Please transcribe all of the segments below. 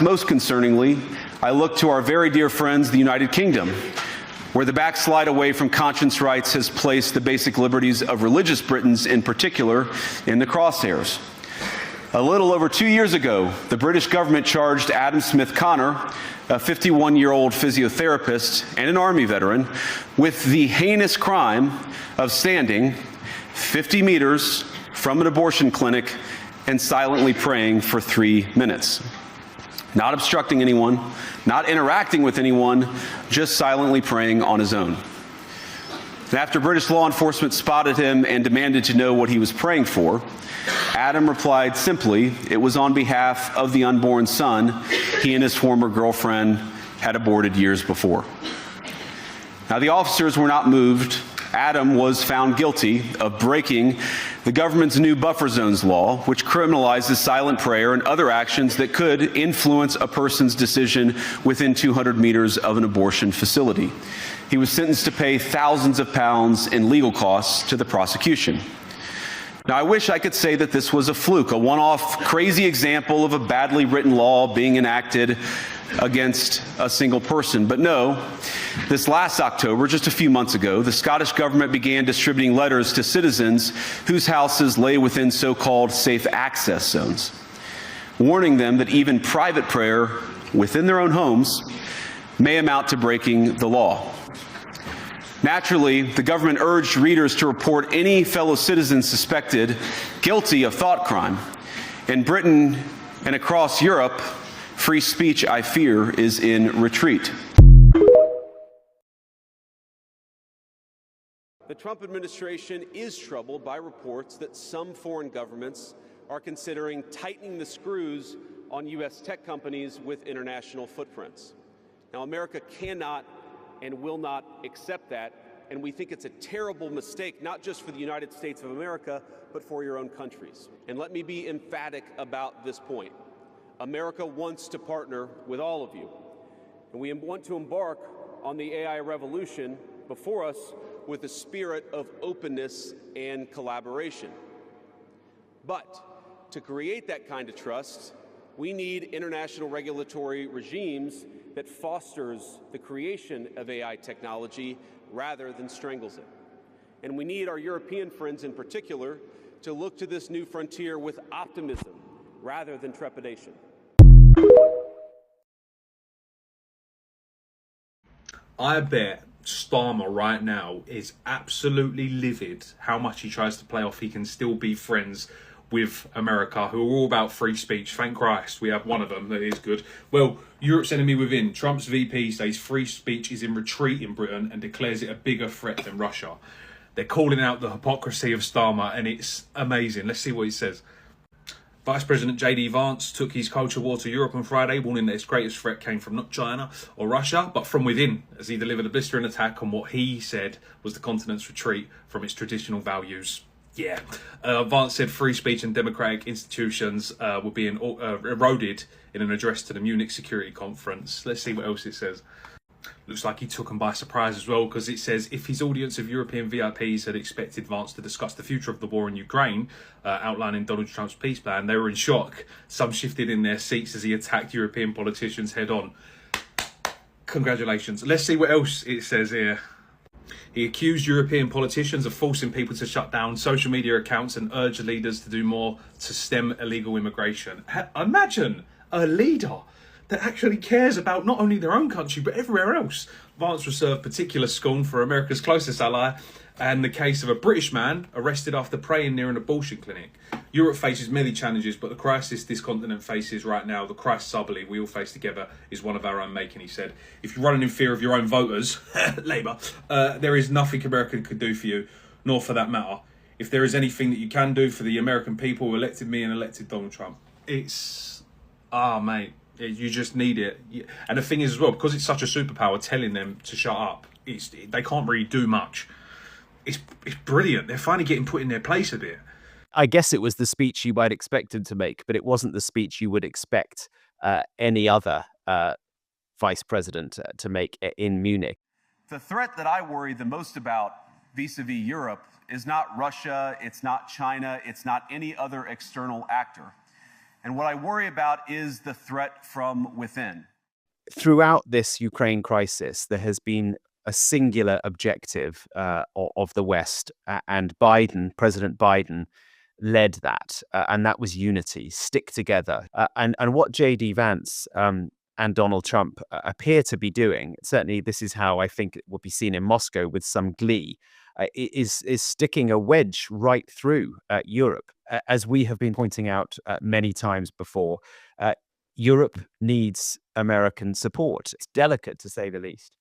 Most concerningly, I look to our very dear friends, the United Kingdom, where the backslide away from conscience rights has placed the basic liberties of religious Britons in particular in the crosshairs. A little over 2 years ago, the British government charged Adam Smith Connor, a 51-year-old physiotherapist and an Army veteran, with the heinous crime of standing 50 meters from an abortion clinic and silently praying for 3 minutes. Not obstructing anyone, not interacting with anyone, just silently praying on his own. And after British law enforcement spotted him and demanded to know what he was praying for, Adam replied simply, it was on behalf of the unborn son he and his former girlfriend had aborted years before. Now, the officers were not moved. Adam was found guilty of breaking the government's new buffer zones law, which criminalizes silent prayer and other actions that could influence a person's decision within 200 meters of an abortion facility. He was sentenced to pay thousands of pounds in legal costs to the prosecution. Now, I wish I could say that this was a fluke, a one-off crazy example of a badly written law being enacted against a single person. But no, this last October, just a few months ago, the Scottish government began distributing letters to citizens whose houses lay within so-called safe access zones, warning them that even private prayer within their own homes may amount to breaking the law. Naturally, the government urged readers to report any fellow citizen suspected guilty of thought crime. In Britain and across Europe, free speech, I fear, is in retreat. The Trump administration is troubled by reports that some foreign governments are considering tightening the screws on U.S. tech companies with international footprints. Now, America cannot and will not accept that, and we think it's a terrible mistake, not just for the United States of America, but for your own countries. And let me be emphatic about this point. America wants to partner with all of you, and we want to embark on the AI revolution before us with a spirit of openness and collaboration. But to create that kind of trust, we need international regulatory regimes that fosters the creation of AI technology rather than strangles it. And we need our European friends in particular to look to this new frontier with optimism rather than trepidation. I bet Starmer right now is absolutely livid how much he tries to play off he can still be friends with America, who are all about free speech. Thank Christ we have one of them that is good. Well, Europe's enemy within. Trump's VP says free speech is in retreat in Britain and declares it a bigger threat than Russia. They're calling out the hypocrisy of Starmer, and it's amazing. Let's see what he says. Vice President Vance took his culture war to Europe on Friday, warning that its greatest threat came from not China or Russia, but from within, as he delivered a blistering attack on what he said was the continent's retreat from its traditional values. Yeah. Vance said free speech and democratic institutions were being eroded in an address to the Munich Security Conference. Let's see what else it says. Looks like he took them by surprise as well, because it says if his audience of European VIPs had expected Vance to discuss the future of the war in Ukraine, outlining Donald Trump's peace plan, they were in shock. Some shifted in their seats as he attacked European politicians head on. Congratulations. Let's see what else it says here. He accused European politicians of forcing people to shut down social media accounts and urged leaders to do more to stem illegal immigration. Imagine a leader that actually cares about not only their own country, but everywhere else. Vance reserved particular scorn for America's closest ally and the case of a British man arrested after praying near an abortion clinic. Europe faces many challenges, but the crisis this continent faces right now, the crisis I believe we all face together, is one of our own making, he said. If you're running in fear of your own voters, Labour, there is nothing America could do for you, nor for that matter. If there is anything that you can do for the American people who elected me and elected Donald Trump, it's... mate. You just need it. And the thing is as well, because it's such a superpower, telling them to shut up, they can't really do much. It's brilliant. They're finally getting put in their place a bit. I guess it was the speech you might expect him to make, but it wasn't the speech you would expect any other vice president to make in Munich. The threat that I worry the most about vis-a-vis Europe is not Russia, it's not China, it's not any other external actor. And what I worry about is the threat from within. Throughout this Ukraine crisis, there has been a singular objective of the West, and President Biden, led that, and that was unity, stick together. And what J.D. Vance and Donald Trump appear to be doing, certainly this is how I think it will be seen in Moscow with some glee, is sticking a wedge right through Europe. As we have been pointing out many times before, Europe needs American support. It's delicate, to say the least.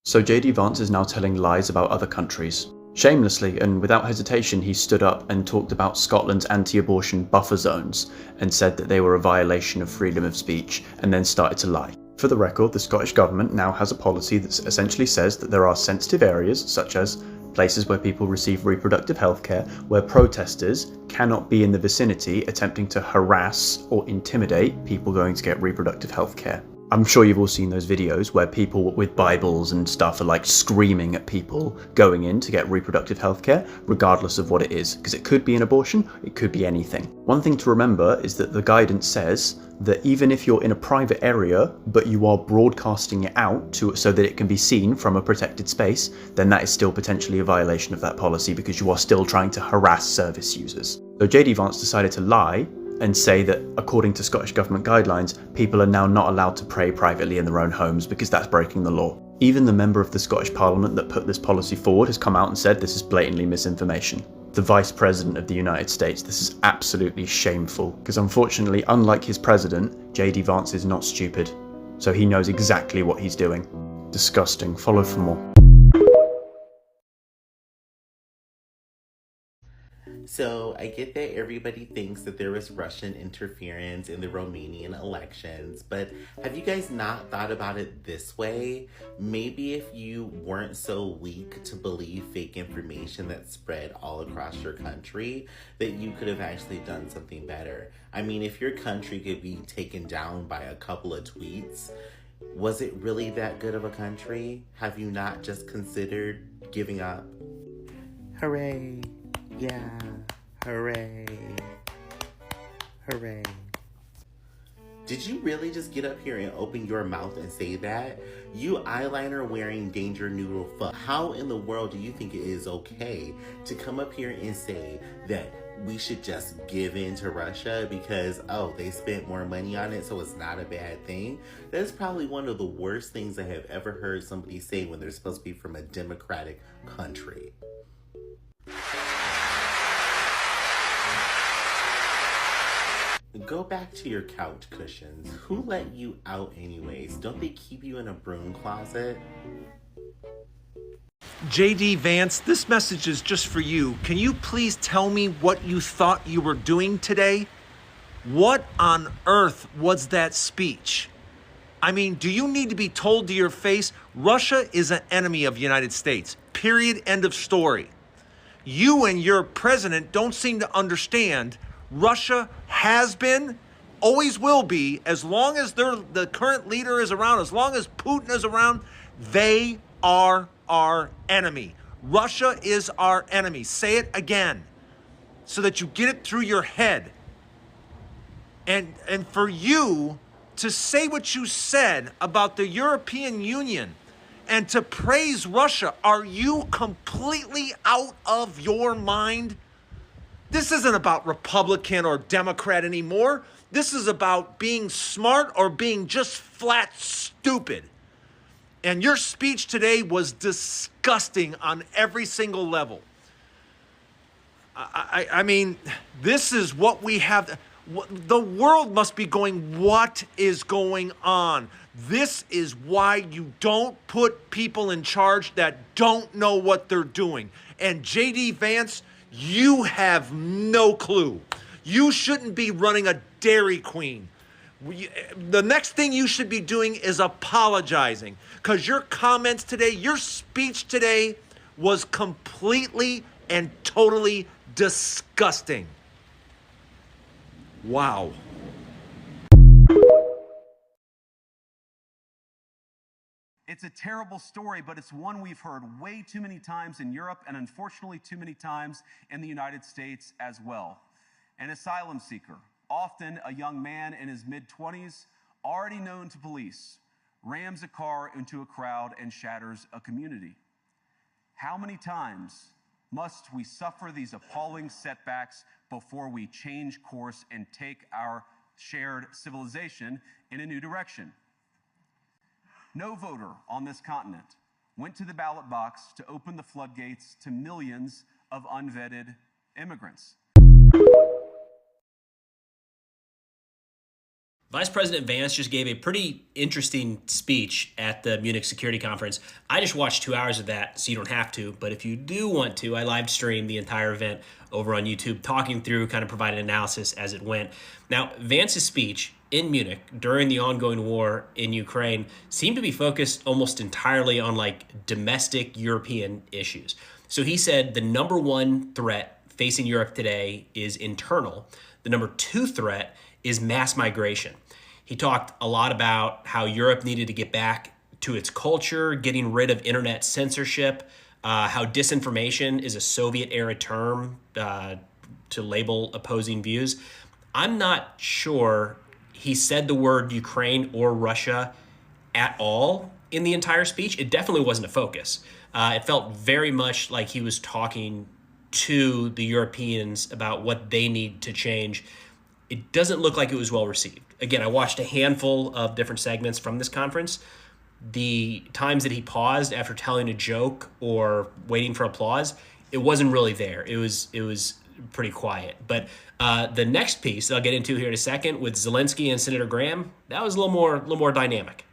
So JD Vance is now telling lies about other countries. Shamelessly and without hesitation, he stood up and talked about Scotland's anti-abortion buffer zones and said that they were a violation of freedom of speech, and then started to lie. For the record, the Scottish Government now has a policy that essentially says that there are sensitive areas, such as places where people receive reproductive health care, where protesters cannot be in the vicinity attempting to harass or intimidate people going to get reproductive health care. I'm sure you've all seen those videos where people with Bibles and stuff are like screaming at people going in to get reproductive health care, regardless of what it is, because it could be an abortion, it could be anything. One thing to remember is that the guidance says that even if you're in a private area, but you are broadcasting it out so that it can be seen from a protected space, then that is still potentially a violation of that policy because you are still trying to harass service users. So JD Vance decided to lie and say that according to Scottish Government guidelines, people are now not allowed to pray privately in their own homes because that's breaking the law. Even the member of the Scottish Parliament that put this policy forward has come out and said this is blatantly misinformation. The Vice President of the United States, this is absolutely shameful, because unfortunately, unlike his president, JD Vance is not stupid. So he knows exactly what he's doing. Disgusting. Follow for more. So I get that everybody thinks that there was Russian interference in the Romanian elections, but have you guys not thought about it this way? Maybe if you weren't so weak to believe fake information that spread all across your country, that you could have actually done something better. I mean, if your country could be taken down by a couple of tweets, was it really that good of a country? Have you not just considered giving up? Hooray! Yeah, hooray, hooray. Did you really just get up here and open your mouth and say that? You eyeliner wearing danger noodle fuck. How in the world do you think it is okay to come up here and say that we should just give in to Russia because, oh, they spent more money on it, so it's not a bad thing? That's probably one of the worst things I have ever heard somebody say when they're supposed to be from a democratic country. Go back to your couch cushions. Who let you out anyways? Don't they keep you in a broom closet? JD Vance, this message is just for you. Can you please tell me what you thought you were doing today? What on earth was that speech? I mean, do you need to be told to your face, Russia is an enemy of the United States? Period. End of story. You and your president don't seem to understand Russia has been, always will be, as long as the current leader is around, as long as Putin is around, they are our enemy. Russia is our enemy. Say it again so that you get it through your head. And for you to say what you said about the European Union and to praise Russia, are you completely out of your mind? This isn't about Republican or Democrat anymore. This is about being smart or being just flat stupid. And your speech today was disgusting on every single level. I mean, this is what we have. The world must be going, what is going on? This is why you don't put people in charge that don't know what they're doing. And JD Vance, you have no clue. You shouldn't be running a Dairy Queen. The next thing you should be doing is apologizing, because your comments today, your speech today was completely and totally disgusting. Wow. It's a terrible story, but it's one we've heard way too many times in Europe and unfortunately too many times in the United States as well. An asylum seeker, often a young man in his mid-20s, already known to police, rams a car into a crowd and shatters a community. How many times must we suffer these appalling setbacks before we change course and take our shared civilization in a new direction? No voter on this continent went to the ballot box to open the floodgates to millions of unvetted immigrants. Vice President Vance just gave a pretty interesting speech at the Munich Security Conference. I just watched 2 hours of that, so you don't have to. But if you do want to, I live streamed the entire event over on YouTube, talking through, kind of providing analysis as it went. Now, Vance's speech in Munich during the ongoing war in Ukraine seemed to be focused almost entirely on like domestic European issues. So he said the number one threat facing Europe today is internal. The number two threat is mass migration. He talked a lot about how Europe needed to get back to its culture, getting rid of internet censorship, how disinformation is a Soviet-era term to label opposing views. I'm not sure he said the word Ukraine or Russia at all in the entire speech. It definitely wasn't a focus. It felt very much like he was talking to the Europeans about what they need to change. It doesn't look like it was well received. Again, I watched a handful of different segments from this conference. The times that he paused after telling a joke or waiting for applause, it wasn't really there. It was pretty quiet. But the next piece that I'll get into here in a second with Zelensky and Senator Graham, that was a little more dynamic.